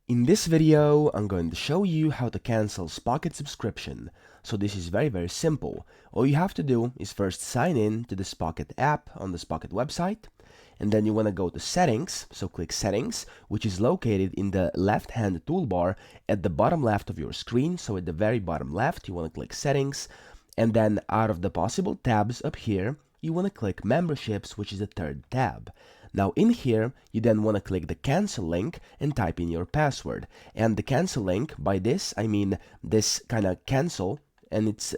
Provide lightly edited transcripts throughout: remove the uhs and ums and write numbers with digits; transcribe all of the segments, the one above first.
In this video, I'm going to show you how to cancel Spocket subscription. So this is very simple. All you have to do is first sign in to the Spocket app on the Spocket website, and then you want to go to settings, so click settings, which is located in the left hand toolbar at the bottom left of your screen. So at the very bottom left, you want to click settings, and then out of the possible tabs up here, you want to click memberships, which is the third tab. Now in here, you then want to click the cancel link and type in your password. And the cancel link, by this, I mean this kind of cancel, and it's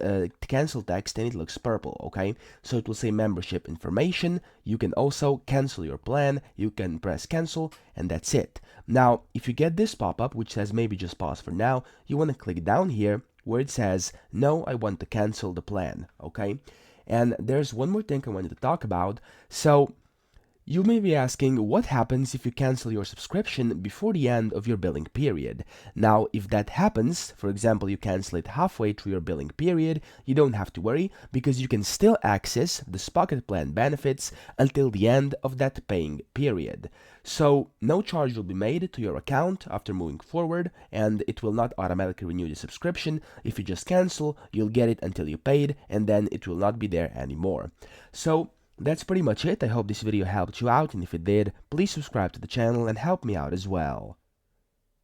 cancel text and it looks purple, okay? So it will say membership information. You can also cancel your plan. You can press cancel, and that's it. Now, if you get this pop-up, which says maybe just pause for now, you want to click down here where it says, no, I want to cancel the plan, okay? And there's one more thing I wanted to talk about. So you may be asking, what happens if you cancel your subscription before the end of your billing period? Now, if that happens, for example, you cancel it halfway through your billing period, you don't have to worry because you can still access the Spocket plan benefits until the end of that paying period. So, no charge will be made to your account after moving forward, and it will not automatically renew the subscription. If you just cancel, you'll get it until you paid, and then it will not be there anymore. So, that's pretty much it. I hope this video helped you out, and if it did, please subscribe to the channel and help me out as well.